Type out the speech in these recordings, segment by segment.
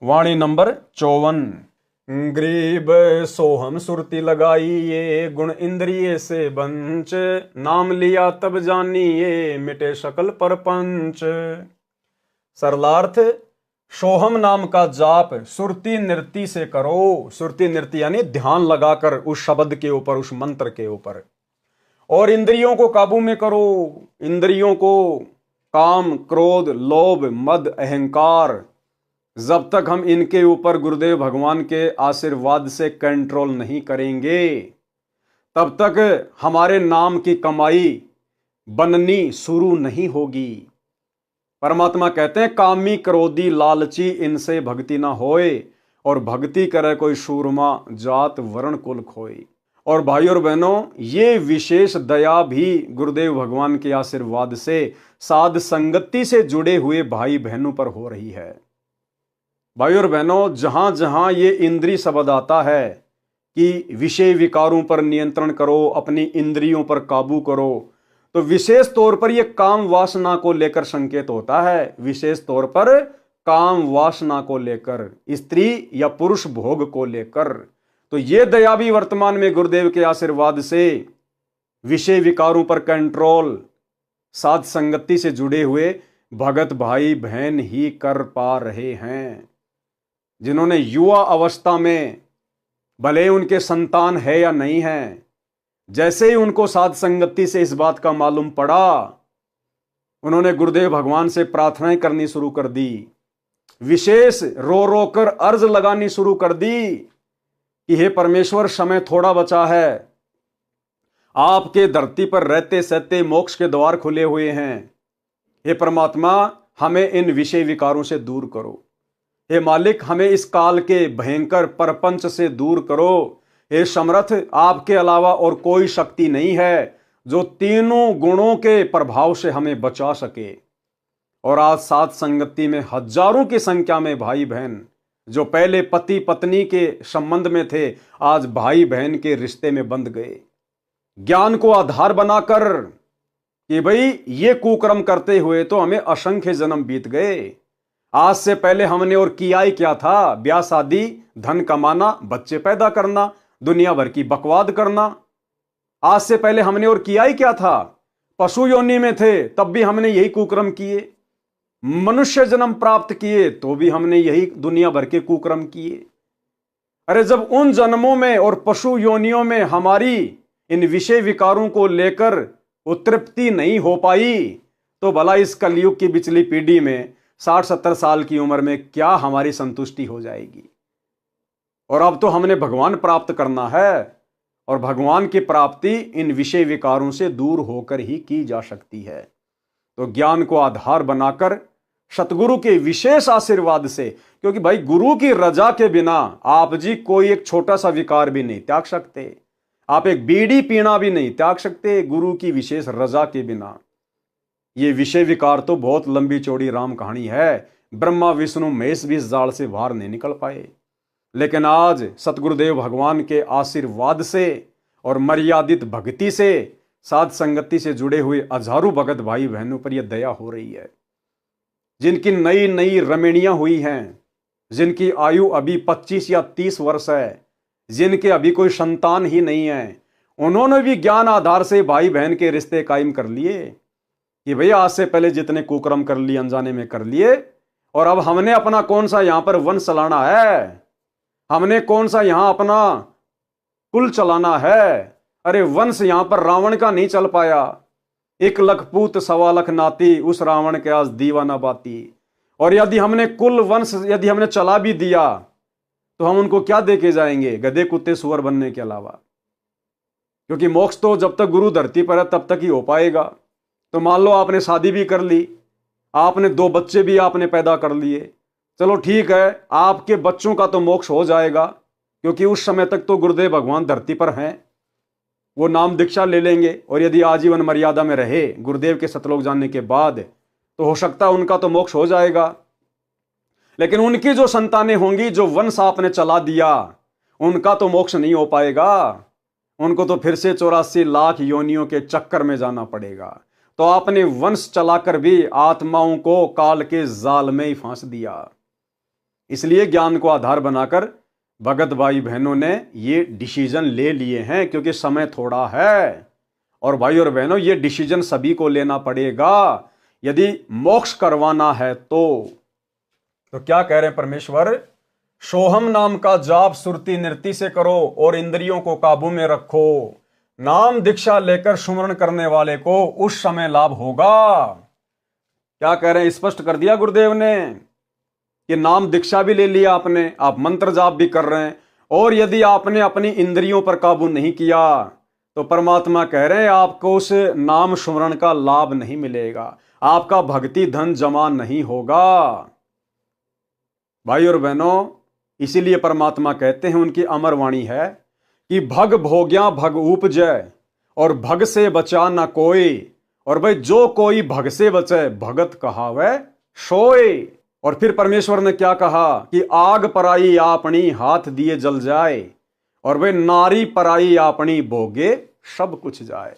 वाणी number 54। ग्रीब सोहम सुरती लगाई ये गुण इंद्रिय से बंच, नाम लिया तब जानिए मिटे सकल परपंच। सरलार्थ, सोहम नाम का जाप सुरती नृत्य से करो। सुरती नृत्य यानी ध्यान लगाकर उस शब्द के ऊपर, उस मंत्र के ऊपर, और इंद्रियों को काबू में करो। इंद्रियों को काम, क्रोध, लोभ, मद, अहंकार, जब तक हम इनके ऊपर गुरुदेव भगवान के आशीर्वाद से कंट्रोल नहीं करेंगे, तब तक हमारे नाम की कमाई बननी शुरू नहीं होगी। परमात्मा कहते हैं, कामी क्रोधी लालची इनसे भक्ति ना होए, और भक्ति करे कोई सूरमा जात वर्ण कुल खोए। और भाई और बहनों, ये विशेष दया भी गुरुदेव भगवान के आशीर्वाद से साध संगति से जुड़े हुए भाई बहनों पर हो रही है। भाई और बहनों, जहां जहां ये इंद्रिय शब्द आता है कि विषय विकारों पर नियंत्रण करो, अपनी इंद्रियों पर काबू करो, तो विशेष तौर पर यह काम वासना को लेकर संकेत होता है। विशेष तौर पर काम वासना को लेकर, स्त्री या पुरुष भोग को लेकर। तो यह दया भी वर्तमान में गुरुदेव के आशीर्वाद से विषय विकारों पर कंट्रोल साध संगति से जुड़े हुए भगत भाई बहन ही कर पा रहे हैं। जिन्होंने युवा अवस्था में, भले उनके संतान है या नहीं है, जैसे ही उनको साध संगति से इस बात का मालूम पड़ा, उन्होंने गुरुदेव भगवान से प्रार्थनाएं करनी शुरू कर दी। विशेष रो रो कर अर्ज लगानी शुरू कर दी कि हे परमेश्वर, समय थोड़ा बचा है, आपके धरती पर रहते सहते मोक्ष के द्वार खुले हुए हैं। हे परमात्मा, हमें इन विषय विकारों से दूर करो। हे मालिक, हमें इस काल के भयंकर परपंच से दूर करो। हे समर्थ, आपके अलावा और कोई शक्ति नहीं है जो तीनों गुणों के प्रभाव से हमें बचा सके। और आज साथ संगति में हजारों की संख्या में भाई बहन जो पहले पति पत्नी के संबंध में थे, आज भाई बहन के रिश्ते में बंध गए। ज्ञान को आधार बनाकर कि भाई ये कुकर्म करते हुए तो हमें असंख्य जन्म बीत गए। आज से पहले हमने और किया ही क्या था? ब्याह शादी, धन कमाना, बच्चे पैदा करना, दुनिया भर की बकवाद करना। आज से पहले हमने और किया ही क्या था? पशु योनि में थे तब भी हमने यही कुकर्म किए, मनुष्य जन्म प्राप्त किए तो भी हमने यही दुनिया भर के कुकर्म किए। अरे जब उन जन्मों में और पशु योनियों में हमारी इन विषय विकारों को लेकर उत्तृप्ति नहीं हो पाई, तो भला इस कलयुग की पिछली पीढ़ी में 60-70 साल की उम्र में क्या हमारी संतुष्टि हो जाएगी? और अब तो हमने भगवान प्राप्त करना है, और भगवान की प्राप्ति इन विषय विकारों से दूर होकर ही की जा सकती है। तो ज्ञान को आधार बनाकर सतगुरु के विशेष आशीर्वाद से, क्योंकि भाई गुरु की रजा के बिना आप जी कोई एक छोटा सा विकार भी नहीं त्याग सकते, आप एक बीड़ी पीना भी नहीं त्याग सकते गुरु की विशेष रजा के बिना। ये विषय विकार तो बहुत लंबी चौड़ी राम कहानी है। ब्रह्मा विष्णु महेश भी इस जाल से बाहर नहीं निकल पाए, लेकिन आज सतगुरुदेव भगवान के आशीर्वाद से और मर्यादित भक्ति से साध संगति से जुड़े हुए हजारों भगत भाई बहनों पर यह दया हो रही है। जिनकी नई नई रमणियां हुई हैं, जिनकी आयु अभी 25 या 30 वर्ष है, जिनके अभी कोई संतान ही नहीं है, उन्होंने भी ज्ञान आधार से भाई बहन के रिश्ते कायम कर लिए कि भैया आज से पहले जितने कुकर्म कर लिए अनजाने में कर लिए, और अब हमने अपना कौन सा यहां पर वंश चलाना है, हमने कौन सा यहां अपना कुल चलाना है। अरे वंश यहां पर रावण का नहीं चल पाया, 1 लाख पूत 1.25 लाख नाती, उस रावण के आज दीवाना बाती। और यदि हमने कुल वंश यदि हमने चला भी दिया तो हम उनको क्या दे के जाएंगे? गधे कुत्ते सुअर बनने के अलावा। क्योंकि मोक्ष तो जब तक गुरु धरती पर है तब तक ही हो पाएगा। तो मान लो आपने शादी भी कर ली, आपने 2 बच्चे भी आपने पैदा कर लिए, चलो ठीक है, आपके बच्चों का तो मोक्ष हो जाएगा, क्योंकि उस समय तक तो गुरुदेव भगवान धरती पर हैं, वो नाम दीक्षा ले लेंगे। और यदि आजीवन मर्यादा में रहे गुरुदेव के सतलोक जानने के बाद, तो हो सकता है उनका तो मोक्ष हो जाएगा। लेकिन उनकी जो संतानें होंगी, जो वंश आपने चला दिया, उनका तो मोक्ष नहीं हो पाएगा। उनको तो फिर से 84 लाख योनियों के चक्कर में जाना पड़ेगा। तो आपने वंश चलाकर भी आत्माओं को काल के जाल में ही फांस दिया। इसलिए ज्ञान को आधार बनाकर भगत भाई बहनों ने ये डिसीजन ले लिए हैं, क्योंकि समय थोड़ा है। और भाई और बहनों, ये डिसीजन सभी को लेना पड़ेगा यदि मोक्ष करवाना है तो क्या कह रहे हैं परमेश्वर? सोहम नाम का जाप सुरती नृत्य से करो और इंद्रियों को काबू में रखो। नाम दीक्षा लेकर सुमरण करने वाले को उस समय लाभ होगा। क्या कह रहे हैं? स्पष्ट कर दिया गुरुदेव ने कि नाम दीक्षा भी ले लिया आपने, आप मंत्र जाप भी कर रहे हैं, और यदि आपने अपनी इंद्रियों पर काबू नहीं किया तो परमात्मा कह रहे हैं आपको उस नाम सुमरण का लाभ नहीं मिलेगा, आपका भक्ति धन जमा नहीं होगा। भाई और बहनों, इसीलिए परमात्मा कहते हैं, उनकी अमर वाणी है कि भग भोग्या भग उपजय और भग से बचा ना कोई। और भाई जो कोई भग से बचे भगत कहावै सोए। और फिर परमेश्वर ने क्या कहा कि आग पराई आपनी हाथ दिए जल जाए, और वे नारी पराई आपनी भोगे सब कुछ जाए।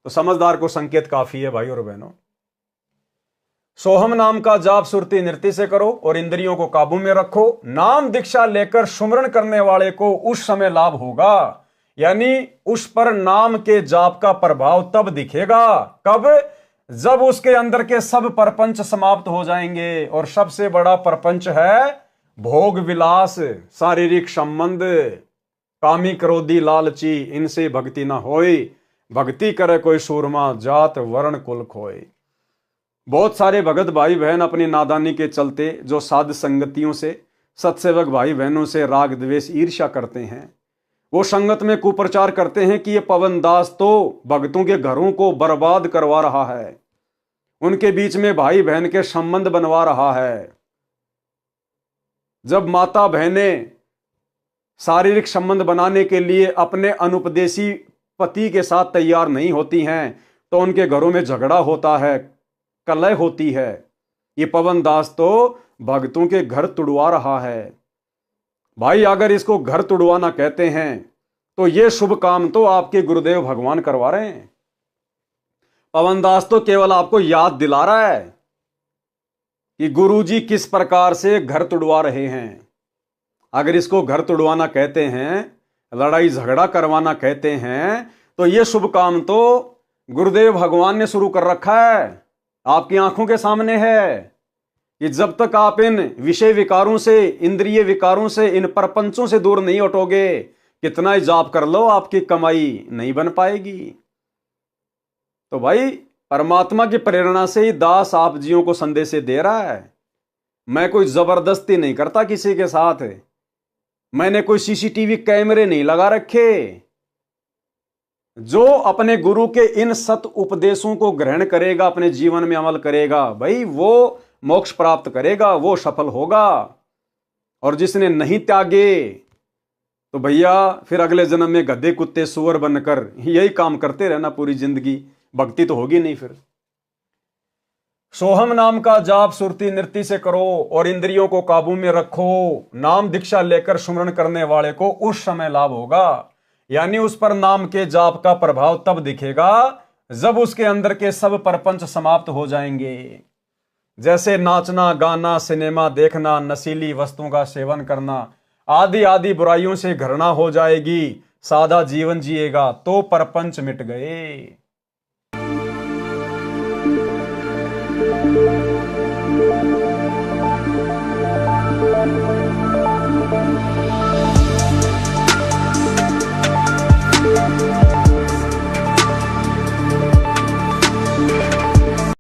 तो समझदार को संकेत काफी है भाई और बहनों। सोहम नाम का जाप सुरती नृत्य से करो और इंद्रियों को काबू में रखो। नाम दीक्षा लेकर सुमरण करने वाले को उस समय लाभ होगा, यानी उस पर नाम के जाप का प्रभाव तब दिखेगा। कब? जब उसके अंदर के सब परपंच समाप्त हो जाएंगे। और सबसे बड़ा परपंच है भोग विलास, शारीरिक संबंध, कामी क्रोधी लालची, इनसे भक्ति ना होए। भक्ति करे कोई सूरमा, जात वर्ण कुल खोए। बहुत सारे भगत भाई बहन अपनी नादानी के चलते जो साध संगतियों से, सत्सेवक भाई बहनों से राग द्वेष ईर्ष्या करते हैं, वो संगत में कुप्रचार करते हैं कि ये पवन दास तो भक्तों के घरों को बर्बाद करवा रहा है, उनके बीच में भाई बहन के संबंध बनवा रहा है। जब माता बहनें शारीरिक संबंध बनाने के लिए अपने अनुपदेशी पति के साथ तैयार नहीं होती हैं तो उनके घरों में झगड़ा होता है, कलह होती है। ये पवन दास तो भक्तों के घर तुड़वा रहा है। भाई अगर इसको घर तुड़वाना कहते हैं तो ये शुभ काम तो आपके गुरुदेव भगवान करवा रहे हैं। पवन दास तो केवल आपको याद दिला रहा है कि गुरुजी किस प्रकार से घर तुड़वा रहे हैं। अगर इसको घर तुड़वाना कहते हैं, लड़ाई झगड़ा करवाना कहते हैं, तो ये शुभ काम तो गुरुदेव भगवान ने शुरू कर रखा है, आपकी आंखों के सामने है कि जब तक आप इन विषय विकारों से, इंद्रिय विकारों से, इन प्रपंचों से दूर नहीं हटोगे, कितना ही जाप कर लो आपकी कमाई नहीं बन पाएगी। तो भाई परमात्मा की प्रेरणा से ही दास आप जियों को संदेश दे रहा है। मैं कोई जबरदस्ती नहीं करता किसी के साथ, मैंने कोई सीसीटीवी कैमरे नहीं लगा रखे। जो अपने गुरु के इन सत उपदेशों को ग्रहण करेगा, अपने जीवन में अमल करेगा, भाई वो मोक्ष प्राप्त करेगा, वो सफल होगा। और जिसने नहीं त्यागे तो भैया फिर अगले जन्म में गधे कुत्ते सुअर बनकर यही काम करते रहना पूरी जिंदगी, भक्ति तो होगी नहीं फिर। सोहम नाम का जाप सुरती नृत्य से करो और इंद्रियों को काबू में रखो। नाम दीक्षा लेकर सुमरण करने वाले को उस समय लाभ होगा, यानी उस पर नाम के जाप का प्रभाव तब दिखेगा जब उसके अंदर के सब परपंच समाप्त हो जाएंगे। जैसे नाचना, गाना, सिनेमा देखना, नशीली वस्तुओं का सेवन करना आदि आदि बुराइयों से घृणा हो जाएगी, सादा जीवन जिएगा तो परपंच मिट गए।